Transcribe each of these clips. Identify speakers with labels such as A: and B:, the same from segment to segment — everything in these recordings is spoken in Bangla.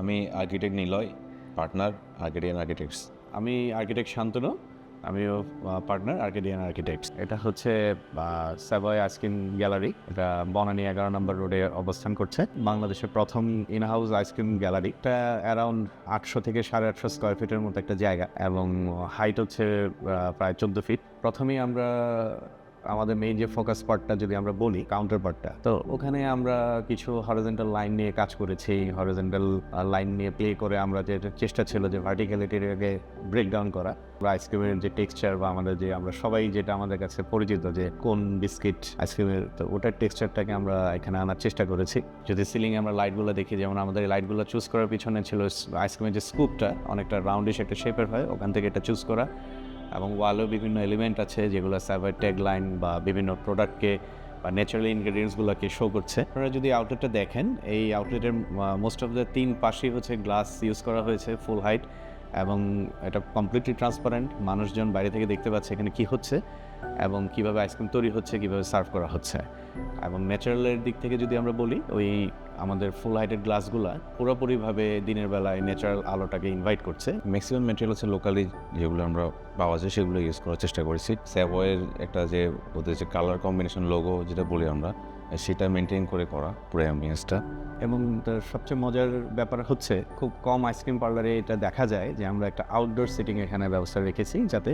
A: আমি আর্কিটেক্ট নিলয়, পার্টনার আর্কেডিয়ান আর্কিটেক্টস।
B: আমি আর্কিটেক্ট শান্তনু, আমিও পার্টনার আর্কেডিয়ান আর্কিটেক্টস। এটা হচ্ছে স্যাভয় আইসক্রিম গ্যালারি। এটা বনানী 11 নম্বর রোডে অবস্থান করছে। বাংলাদেশের প্রথম ইনহাউস আইসক্রিম গ্যালারি। এটা অ্যারাউন্ড 800 থেকে 850 স্কোয়ার ফিটের মতো একটা জায়গা এবং হাইট হচ্ছে প্রায় 14 ফিট। প্রথমেই আমরা আমাদের মেইন যে ফোকাস পার্টটা যদি আমরা বলি, কাউন্টার পার্টটা, তো ওখানে আমরা কিছু হরিজন্টাল লাইন নিয়ে কাজ করেছি। হরিজন্টাল লাইন নিয়ে প্লে করে আমরা যে চেষ্টা ছিল যে ভার্টিক্যালিটিকে ব্রেকডাউন করা, আইসক্রিমের যে টেক্সচার বা আমাদের যে আমরা সবাই যেটা আমাদের কাছে পরিচিত যে কোন বিস্কিট আইসক্রিমের, তো ওটার টেক্সচারটাকে আমরা এখানে আনার চেষ্টা করেছি। যদি সিলিংয়ে আমরা লাইটগুলো দেখি, যেমন আমাদের এই লাইটগুলো চুজ করার পিছনে ছিল আইসক্রিমের যে স্কুপটা অনেকটা রাউন্ডিশ একটা শেপের হয়, ওখান থেকে এটা চুজ করা। এবং ওয়ালেও বিভিন্ন এলিমেন্ট আছে যেগুলো স্যাভয়ের ট্যাগ লাইন বা বিভিন্ন প্রোডাক্টকে বা ন্যাচারাল ইনগ্রেডিয়েন্টসগুলোকে শো করছে। আপনারা যদি আউটলেটটা দেখেন, এই আউটলেটের মোস্ট অফ দ্য 3 পাশেই হচ্ছে গ্লাস ইউজ করা হয়েছে ফুল হাইট, এবং এটা কমপ্লিটলি ট্রান্সপারেন্ট। মানুষজন বাইরে থেকে দেখতে পাচ্ছে এখানে কি হচ্ছে এবং কিভাবে আইসক্রিম তৈরি হচ্ছে, কিভাবে সার্ভ করা হচ্ছে। এবং ন্যাচারালের দিক থেকে যদি আমরা বলি, ওই আমাদের ফুল হাইটেড গ্লাসগুলা পুরোপুরিভাবে দিনের বেলায় ন্যাচারাল আলোটাকে ইনভাইট করছে।
A: ম্যাক্সিমাম ম্যাটেরিয়াল হচ্ছে লোকালি যেগুলো আমরা পাওয়া যায় সেগুলো ইউজ করার চেষ্টা করেছি। স্যাভয়ের একটা যে ওদের যে কালার কম্বিনেশন লোগো যেটা বলি আমরা, সেটা মেনটেন করে করা পুরো অ্যাম্বিয়েন্সটা।
B: এবং তার সবচেয়ে মজার ব্যাপার হচ্ছে খুব কম আইসক্রিম পার্লারে এটা দেখা যায় যে আমরা একটা আউটডোর সিটিং এখানে ব্যবস্থা রেখেছি, যাতে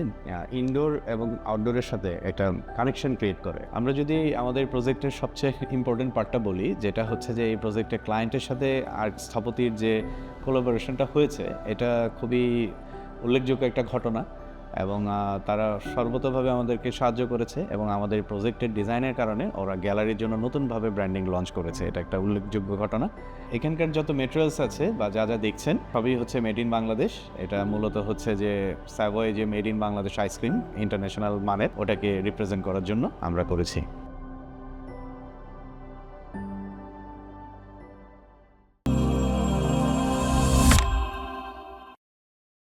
B: ইনডোর এবং আউটডোরের সাথে একটা কানেকশন ক্রিয়েট করে। আমরা যদি আমাদের প্রজেক্টের সবচেয়ে ইম্পর্টেন্ট পার্টটা বলি, যেটা হচ্ছে যে এই প্রজেক্টে ক্লায়েন্টের সাথে আর্ট স্থপতির যে কোলাবোরেশনটা হয়েছে, এটা খুবই উল্লেখযোগ্য একটা ঘটনা এবং তারা সর্বতভাবে আমাদেরকে সাহায্য করেছে এবং আমাদের প্রজেক্টের ডিজাইনের কারণে ওরা গ্যালারির জন্য নতুনভাবে ব্র্যান্ডিং লঞ্চ করেছে। এটা একটা উল্লেখযোগ্য ঘটনা। এখানকার যত মেটেরিয়ালস আছে বা যা যা দেখছেন সবই হচ্ছে মেড ইন বাংলাদেশ। এটা মূলত হচ্ছে যে স্যাভয় যে made in Bangladesh ice cream international মানের, ওটাকে রিপ্রেজেন্ট করার জন্য আমরা করেছি।